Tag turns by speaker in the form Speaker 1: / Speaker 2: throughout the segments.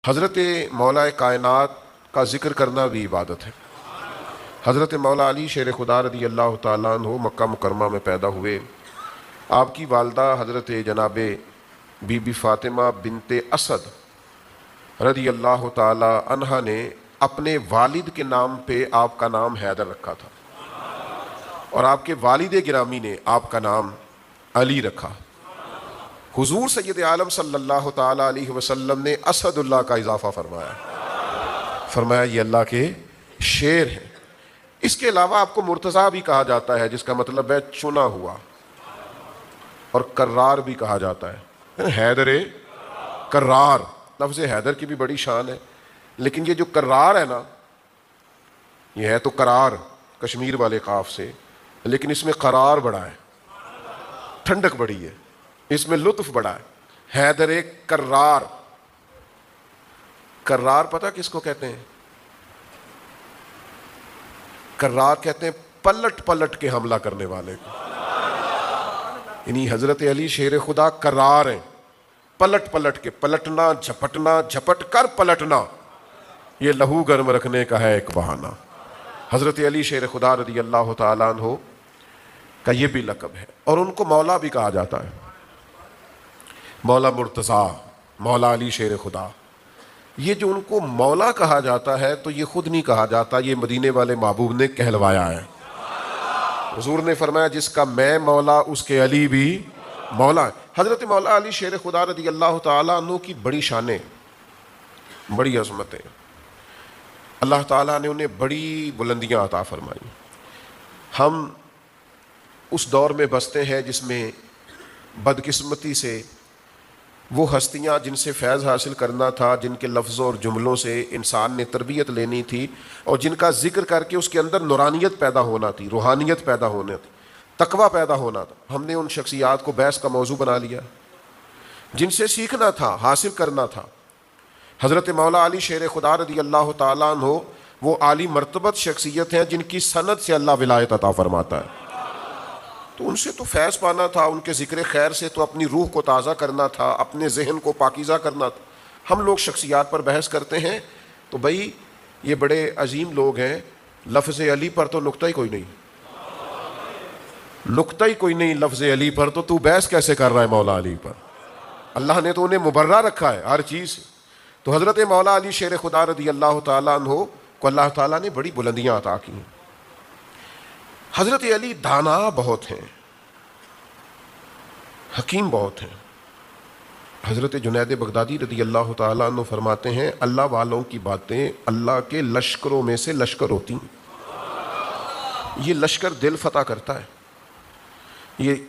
Speaker 1: حضرت مولا کائنات کا ذکر کرنا بھی عبادت ہے۔ حضرت مولا علی شیر خدا رضی اللہ تعالیٰ عنہ مکہ مکرمہ میں پیدا ہوئے۔ آپ کی والدہ حضرت جناب بی بی فاطمہ بنت اسد رضی اللہ تعالی عنہا نے اپنے والد کے نام پہ آپ کا نام حیدر رکھا تھا، اور آپ کے والد گرامی نے آپ کا نام علی رکھا۔ حضور سید عالم صلی اللہ تعالی علیہ وسلم نے اسد اللہ کا اضافہ فرمایا یہ اللہ کے شیر ہیں۔ اس کے علاوہ آپ کو مرتضیٰ بھی کہا جاتا ہے، جس کا مطلب ہے چنا ہوا، اور کرار بھی کہا جاتا ہے۔ حیدر کرار، لفظ حیدر کی بھی بڑی شان ہے، لیکن یہ جو کرار ہے نا، یہ ہے تو کرار کشمیر والے قاف سے، لیکن اس میں قرار بڑا ہے، ٹھنڈک بڑی ہے، اس میں لطف بڑا ہے۔ حیدر کرار، کرار پتہ کس کو کہتے ہیں؟ کرار کہتے ہیں پلٹ پلٹ کے حملہ کرنے والے کو، یعنی حضرت علی شیر خدا کرار ہیں، پلٹ پلٹ کے، پلٹنا جھپٹنا، جھپٹ کر پلٹنا، یہ لہو گرم رکھنے کا ہے ایک بہانہ۔ حضرت علی شیر خدا رضی اللہ تعالیٰ عنہ کا یہ بھی لقب ہے، اور ان کو مولا بھی کہا جاتا ہے، مولا مرتضیٰ، مولا علی شیر خدا۔ یہ جو ان کو مولا کہا جاتا ہے تو یہ خود نہیں کہا جاتا، یہ مدینے والے محبوب نے کہلوایا ہے۔ حضور نے فرمایا جس کا میں مولا اس کے علی بھی مولا ہے۔ حضرت مولا علی شیر خدا رضی اللہ تعالیٰ عنہ کی بڑی شانیں، بڑی عظمتیں، اللہ تعالیٰ نے انہیں بڑی بلندیاں عطا فرمائی۔ ہم اس دور میں بستے ہیں جس میں بدقسمتی سے وہ ہستیاں جن سے فیض حاصل کرنا تھا، جن کے لفظوں اور جملوں سے انسان نے تربیت لینی تھی، اور جن کا ذکر کر کے اس کے اندر نورانیت پیدا ہونا تھی، روحانیت پیدا ہونا تھی، تقویٰ پیدا ہونا تھا، ہم نے ان شخصیات کو بحث کا موضوع بنا لیا، جن سے سیکھنا تھا، حاصل کرنا تھا۔ حضرت مولا علی شیر خدا رضی اللہ تعالیٰ عنہ وہ عالی مرتبت شخصیت ہیں جن کی سند سے اللہ ولایت عطا فرماتا ہے، تو ان سے تو فیض پانا تھا، ان کے ذکر خیر سے تو اپنی روح کو تازہ کرنا تھا، اپنے ذہن کو پاکیزہ کرنا تھا۔ ہم لوگ شخصیات پر بحث کرتے ہیں تو بھائی یہ بڑے عظیم لوگ ہیں، لفظ علی پر تو نقطہ ہی کوئی نہیں، نقطہ ہی کوئی نہیں لفظ علی پر، تو بحث کیسے کر رہا ہے مولا علی پر؟ اللہ نے تو انہیں مبرہ رکھا ہے ہر چیز سے۔ تو حضرت مولا علی شیر خدا رضی اللہ تعالیٰ عنہ کو اللہ تعالیٰ نے بڑی بلندیاں عطا کی ہیں۔ حضرت علی دانا بہت ہیں، حکیم بہت ہیں۔ حضرت جنید بغدادی رضی اللہ تعالیٰ عنہ فرماتے ہیں اللہ والوں کی باتیں اللہ کے لشکروں میں سے لشکر ہوتی ہیں، یہ لشکر دل فتح کرتا ہے،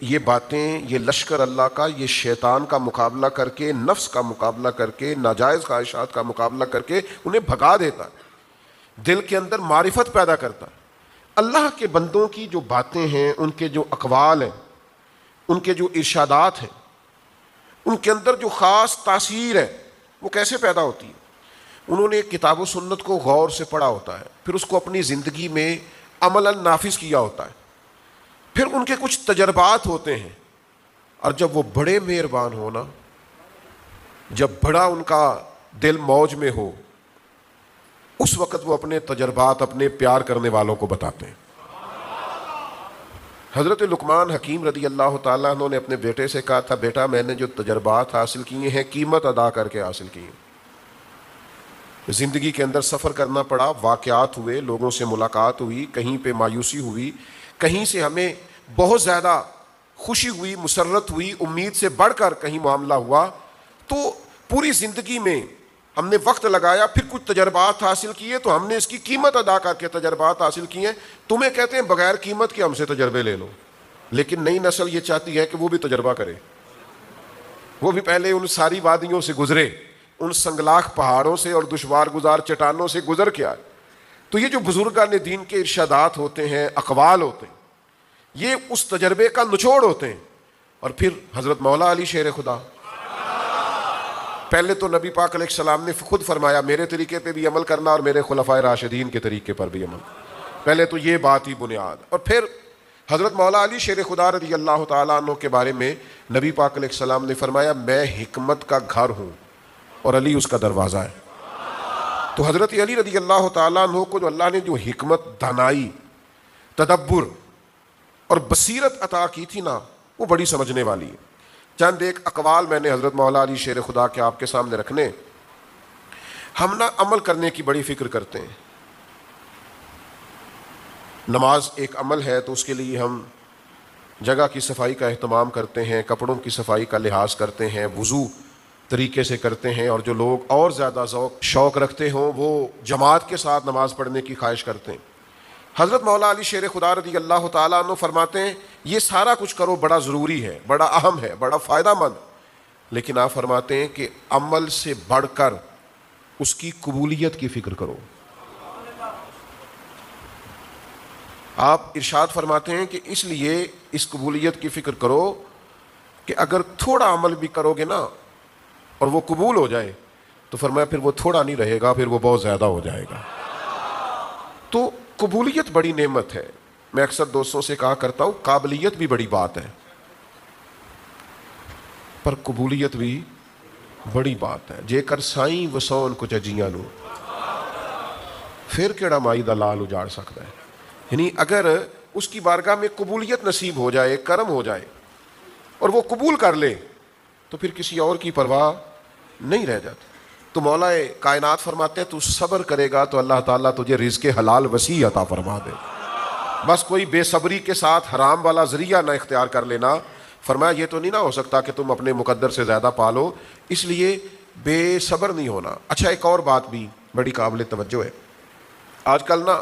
Speaker 1: یہ باتیں، یہ لشکر اللہ کا، یہ شیطان کا مقابلہ کر کے، نفس کا مقابلہ کر کے، ناجائز خواہشات کا مقابلہ کر کے انہیں بھگا دیتا ہے، دل کے اندر معرفت پیدا کرتا ہے۔ اللہ کے بندوں کی جو باتیں ہیں، ان کے جو اقوال ہیں، ان کے جو ارشادات ہیں، ان کے اندر جو خاص تاثیر ہے وہ کیسے پیدا ہوتی ہے؟ انہوں نے کتاب و سنت کو غور سے پڑھا ہوتا ہے، پھر اس کو اپنی زندگی میں عملاً نافذ کیا ہوتا ہے، پھر ان کے کچھ تجربات ہوتے ہیں، اور جب وہ بڑے مہربان ہونا، جب بڑا ان کا دل موج میں ہو، اس وقت وہ اپنے تجربات اپنے پیار کرنے والوں کو بتاتے ہیں۔ حضرت لقمان حکیم رضی اللہ تعالیٰ عنہ نے اپنے بیٹے سے کہا تھا بیٹا میں نے جو تجربات حاصل کیے ہیں قیمت ادا کر کے حاصل کیے ہیں۔ زندگی کے اندر سفر کرنا پڑا، واقعات ہوئے، لوگوں سے ملاقات ہوئی، کہیں پہ مایوسی ہوئی، کہیں سے ہمیں بہت زیادہ خوشی ہوئی، مسرت ہوئی، امید سے بڑھ کر کہیں معاملہ ہوا، تو پوری زندگی میں ہم نے وقت لگایا، پھر کچھ تجربات حاصل کیے تو ہم نے اس کی قیمت ادا کر کے تجربات حاصل کیے ہیں۔ تمہیں کہتے ہیں بغیر قیمت کے ہم سے تجربے لے لو، لیکن نئی نسل یہ چاہتی ہے کہ وہ بھی تجربہ کرے، وہ بھی پہلے ان ساری وادیوں سے گزرے، ان سنگلاخ پہاڑوں سے اور دشوار گزار چٹانوں سے گزر کے آئے۔ تو یہ جو بزرگان دین کے ارشادات ہوتے ہیں، اقوال ہوتے ہیں، یہ اس تجربے کا نچوڑ ہوتے ہیں۔ اور پھر حضرت مولا علی شیر خدا، پہلے تو نبی پاک علیہ السلام نے خود فرمایا میرے طریقے پہ بھی عمل کرنا اور میرے خلفائے راشدین کے طریقے پر بھی عمل، پہلے تو یہ بات ہی بنیاد۔ اور پھر حضرت مولا علی شیر خدا رضی اللہ تعالیٰ عنہ کے بارے میں نبی پاک علیہ السلام نے فرمایا میں حکمت کا گھر ہوں اور علی اس کا دروازہ ہے۔ تو حضرت علی رضی اللہ تعالیٰ عنہ کو جو اللہ نے جو حکمت، دانائی، تدبر اور بصیرت عطا کی تھی نا، وہ بڑی سمجھنے والی ہے۔ چند ایک اقوال میں نے حضرت مولا علی شیر خدا کے آپ کے سامنے رکھنے۔ ہم نہ عمل کرنے کی بڑی فکر کرتے ہیں۔ نماز ایک عمل ہے تو اس کے لیے ہم جگہ کی صفائی کا اہتمام کرتے ہیں، کپڑوں کی صفائی کا لحاظ کرتے ہیں، وضو طریقے سے کرتے ہیں، اور جو لوگ اور زیادہ شوق رکھتے ہوں وہ جماعت کے ساتھ نماز پڑھنے کی خواہش کرتے ہیں۔ حضرت مولا علی شیر خدا رضی اللہ تعالیٰ عنہ فرماتے ہیں یہ سارا کچھ کرو بڑا ضروری ہے، بڑا اہم ہے، بڑا فائدہ مند، لیکن آپ فرماتے ہیں کہ عمل سے بڑھ کر اس کی قبولیت کی فکر کرو۔ آپ ارشاد فرماتے ہیں کہ اس لیے اس قبولیت کی فکر کرو کہ اگر تھوڑا عمل بھی کرو گے نا اور وہ قبول ہو جائے تو فرمایا پھر وہ تھوڑا نہیں رہے گا، پھر وہ بہت زیادہ ہو جائے گا۔ تو قبولیت بڑی نعمت ہے۔ میں اکثر دوستوں سے کہا کرتا ہوں قابلیت بھی بڑی بات ہے، پر قبولیت بھی بڑی بات ہے۔ جے کر سائیں وسون کچھ اجیاں نو پھر کیڑا مائی دا لال اجاڑ سکتا ہے۔ یعنی اگر اس کی بارگاہ میں قبولیت نصیب ہو جائے، کرم ہو جائے اور وہ قبول کر لے تو پھر کسی اور کی پرواہ نہیں رہ جاتی۔ تو مولا کائنات فرماتے ہیں تو صبر کرے گا تو اللہ تعالیٰ تجھے رزق حلال وسیع عطا فرما دے۔ بس کوئی بے صبری کے ساتھ حرام والا ذریعہ نہ اختیار کر لینا۔ فرمایا یہ تو نہیں نہ ہو سکتا کہ تم اپنے مقدر سے زیادہ پالو، اس لیے بے صبر نہیں ہونا۔ اچھا ایک اور بات بھی بڑی قابل توجہ ہے۔ آج کل نا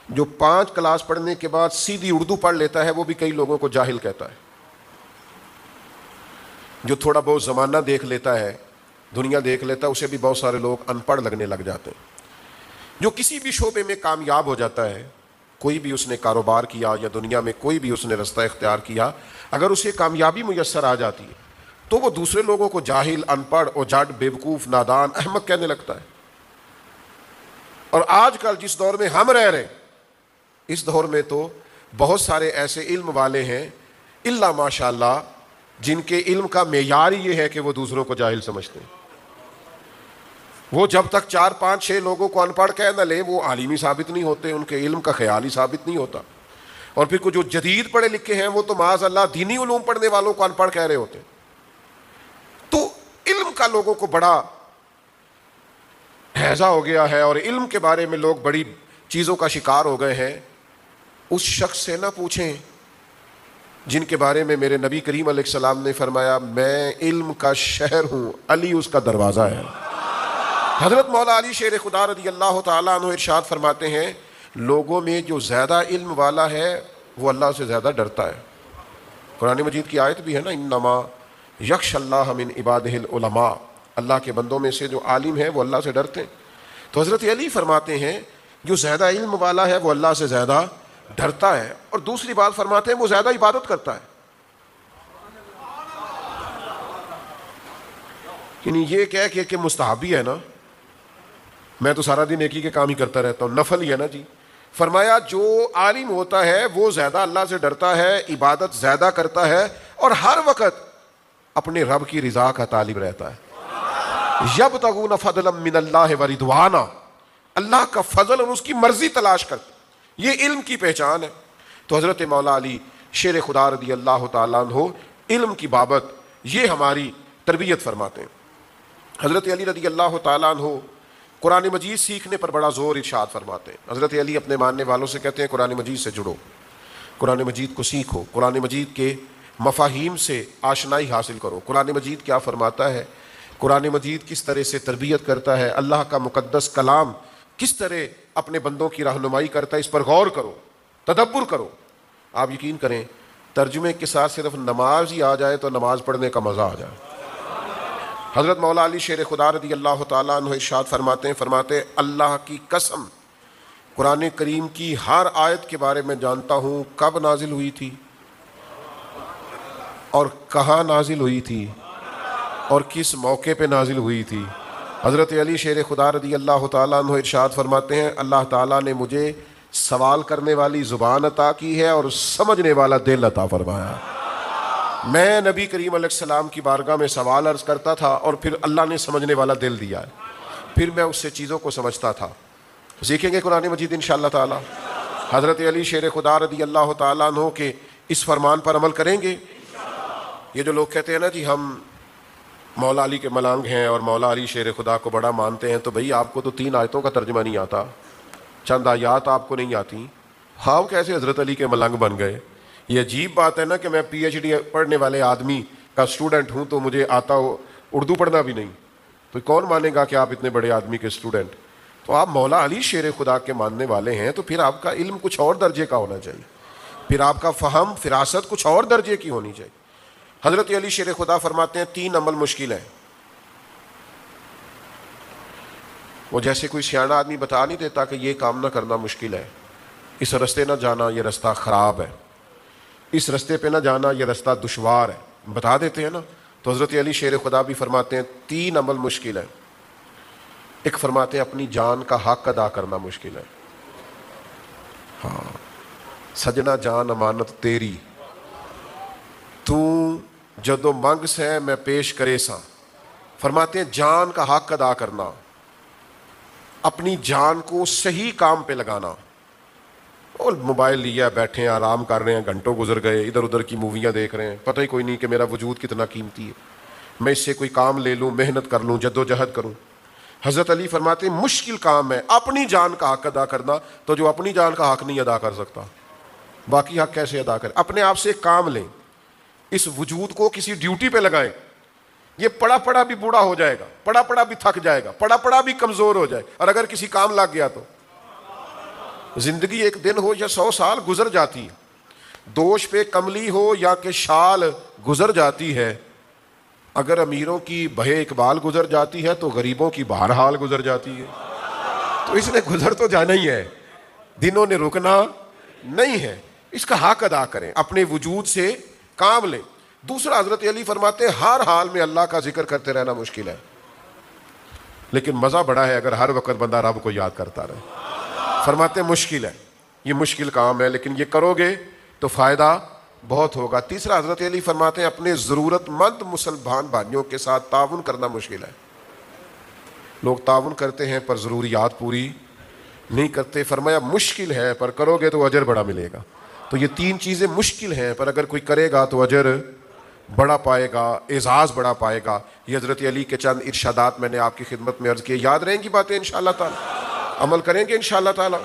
Speaker 1: جو 5 کلاس پڑھنے کے بعد سیدھی اردو پڑھ لیتا ہے وہ بھی کئی لوگوں کو جاہل کہتا ہے۔ جو تھوڑا بہت زمانہ دیکھ لیتا ہے، دنیا دیکھ لیتا ہے، اسے بھی بہت سارے لوگ ان پڑھ لگنے لگ جاتے ہیں۔ جو کسی بھی شعبے میں کامیاب ہو جاتا ہے، کوئی بھی اس نے کاروبار کیا یا دنیا میں کوئی بھی اس نے رستہ اختیار کیا، اگر اسے کامیابی میسر آ جاتی ہے تو وہ دوسرے لوگوں کو جاہل، ان پڑھ، اوجھڈ، بیوقوف، نادان، احمق کہنے لگتا ہے۔ اور آج کل جس دور میں ہم رہ رہے ہیں، اس دور میں تو بہت سارے ایسے علم والے ہیں الا ماشاء اللہ جن کے علم کا معیار یہ ہے کہ وہ دوسروں کو جاہل سمجھتے ہیں۔ وہ جب تک 4 5 6 لوگوں کو ان پڑھ کہہ نہ لیں وہ عالمی ثابت نہیں ہوتے، ان کے علم کا خیال ہی ثابت نہیں ہوتا۔ اور پھر جو جدید پڑھے لکھے ہیں وہ تو معاذ اللہ دینی علوم پڑھنے والوں کو ان پڑھ کہہ رہے ہوتے ہیں۔ تو علم کا لوگوں کو بڑا ہیضہ ہو گیا ہے اور علم کے بارے میں لوگ بڑی چیزوں کا شکار ہو گئے ہیں۔ اس شخص سے نہ پوچھیں جن کے بارے میں میرے نبی کریم علیہ السلام نے فرمایا میں علم کا شہر ہوں، علی اس کا دروازہ ہے۔ حضرت مولا علی شیر خدا رضی اللہ تعالیٰ عنہ ارشاد فرماتے ہیں لوگوں میں جو زیادہ علم والا ہے وہ اللہ سے زیادہ ڈرتا ہے۔ قرآن مجید کی آیت بھی ہے نا انما یخشی اللہ من عبادہ العلماء، اللہ کے بندوں میں سے جو عالم ہے وہ اللہ سے ڈرتے ہیں۔ تو حضرت علی فرماتے ہیں جو زیادہ علم والا ہے وہ اللہ سے زیادہ ڈرتا ہے، اور دوسری بات فرماتے ہیں وہ زیادہ عبادت کرتا ہے۔ یعنی یہ کہہ کہ مستحبی ہے نا، میں تو سارا دن نیکی کے کام ہی کرتا رہتا ہوں، نفل ہی ہے نا جی۔ فرمایا جو عالم ہوتا ہے وہ زیادہ اللہ سے ڈرتا ہے، عبادت زیادہ کرتا ہے، اور ہر وقت اپنے رب کی رضا کا طالب رہتا ہے۔ یبتغون فضلا من اللہ ورضوانا، اللہ کا فضل اور اس کی مرضی تلاش کرتے، یہ علم کی پہچان ہے۔ تو حضرت مولا علی شیر خدا رضی اللہ تعالیٰ عنہ علم کی بابت یہ ہماری تربیت فرماتے ہیں۔ حضرت علی رضی اللہ تعالیٰ عنہ قرآن مجید سیکھنے پر بڑا زور ارشاد فرماتے ہیں۔ حضرت علی اپنے ماننے والوں سے کہتے ہیں قرآن مجید سے جڑو، قرآن مجید کو سیکھو، قرآن مجید کے مفاہیم سے آشنائی حاصل کرو۔ قرآن مجید کیا فرماتا ہے، قرآن مجید کس طرح سے تربیت کرتا ہے، اللہ کا مقدس کلام کس طرح اپنے بندوں کی رہنمائی کرتا ہے، اس پر غور کرو، تدبر کرو۔ آپ یقین کریں ترجمے کے ساتھ صرف نماز ہی آ جائے تو نماز پڑھنے کا مزہ آ جائے۔ حضرت مولا علی شیر خدا رضی اللہ تعالیٰ عنہ ارشاد فرماتے ہیں اللہ کی قسم قرآن کریم کی ہر آیت کے بارے میں جانتا ہوں کب نازل ہوئی تھی اور کہاں نازل ہوئی تھی اور کس موقع پہ نازل ہوئی تھی۔ حضرت علی شیر خدا رضی اللہ تعالیٰ عنہ ارشاد فرماتے ہیں اللہ تعالیٰ نے مجھے سوال کرنے والی زبان عطا کی ہے اور سمجھنے والا دل عطا فرمایا۔ میں نبی کریم علیہ السلام کی بارگاہ میں سوال عرض کرتا تھا اور پھر اللہ نے سمجھنے والا دل دیا ہے۔ پھر میں اس سے چیزوں کو سمجھتا تھا. سیکھیں گے قرآن مجید انشاءاللہ تعالی. حضرت علی شیر خدا رضی اللہ تعالیٰ عنہ کے اس فرمان پر عمل کریں گے. یہ جو لوگ کہتے ہیں نا جی ہم مولا علی کے ملنگ ہیں اور مولا علی شیر خدا کو بڑا مانتے ہیں, تو بھئی آپ کو تو 3 آیتوں کا ترجمہ نہیں آتا, چند آیات آپ کو نہیں آتی, ہاں کیسے حضرت علی کے ملنگ بن گئے؟ یہ عجیب بات ہے نا کہ میں پی ایچ ڈی پڑھنے والے آدمی کا اسٹوڈنٹ ہوں تو مجھے آتا ہو اردو پڑھنا بھی نہیں, تو کون مانے گا کہ آپ اتنے بڑے آدمی کے اسٹوڈنٹ؟ تو آپ مولا علی شیر خدا کے ماننے والے ہیں تو پھر آپ کا علم کچھ اور درجے کا ہونا چاہیے, پھر آپ کا فہم فراست کچھ اور درجے کی ہونی چاہیے. حضرت علی شیر خدا فرماتے ہیں 3 عمل مشکل ہیں. وہ جیسے کوئی سیاح آدمی بتا نہیں دیتا کہ یہ کام نہ کرنا مشکل ہے, اس رستے نہ جانا یہ رستہ خراب ہے, اس رستے پہ نہ جانا یہ رستہ دشوار ہے, بتا دیتے ہیں نا. تو حضرت علی شیر خدا بھی فرماتے ہیں 3 عمل مشکل ہے. ایک فرماتے ہیں اپنی جان کا حق ادا کرنا مشکل ہے. ہاں سجنا جان امانت تیری, تو جدو منگ سے میں پیش کرے سا. فرماتے ہیں جان کا حق ادا کرنا, اپنی جان کو صحیح کام پہ لگانا. اور موبائل لیا بیٹھے ہیں آرام کر رہے ہیں, گھنٹوں گزر گئے, ادھر ادھر کی موویاں دیکھ رہے ہیں, پتہ ہی کوئی نہیں کہ میرا وجود کتنا قیمتی ہے, میں اس سے کوئی کام لے لوں, محنت کر لوں, جد و جہد کروں. حضرت علی فرماتے ہیں مشکل کام ہے اپنی جان کا حق ادا کرنا. تو جو اپنی جان کا حق نہیں ادا کر سکتا باقی حق کیسے ادا کرے؟ اپنے آپ سے ایک کام لیں, اس وجود کو کسی ڈیوٹی پہ لگائیں. یہ پڑا پڑا بھی بوڑھا ہو جائے گا, پڑا پڑا بھی تھک جائے گا, پڑا پڑا بھی کمزور ہو جائے, اور اگر کسی کام لگ گیا تو زندگی 1 دن ہو یا 100 سال گزر جاتی ہے. دوش پہ کملی ہو یا کہ شال گزر جاتی ہے. اگر امیروں کی بہے اقبال گزر جاتی ہے تو غریبوں کی بہرحال گزر جاتی ہے. تو اس نے گزر تو جانا ہی ہے, دنوں نے رکنا نہیں ہے. اس کا حق ادا کریں, اپنے وجود سے کام لیں. دوسرا حضرت علی فرماتے ہیں ہر حال میں اللہ کا ذکر کرتے رہنا مشکل ہے, لیکن مزہ بڑا ہے اگر ہر وقت بندہ رب کو یاد کرتا رہے. فرماتے ہیں مشکل ہے, یہ مشکل کام ہے, لیکن یہ کرو گے تو فائدہ بہت ہوگا. تیسرا حضرت علی فرماتے ہیں اپنے ضرورت مند مسلمان بھائیوں کے ساتھ تعاون کرنا مشکل ہے. لوگ تعاون کرتے ہیں پر ضروریات پوری نہیں کرتے. فرمایا مشکل ہے پر کرو گے تو اجر بڑا ملے گا. تو یہ 3 چیزیں مشکل ہیں پر اگر کوئی کرے گا تو اجر بڑا پائے گا, اعزاز بڑا پائے گا. یہ حضرت علی کے چند ارشادات میں نے آپ کی خدمت میں عرض کیے. یاد رہیں گی باتیں انشاءاللہ تعالی, عمل کریں گے انشاءاللہ تعالی.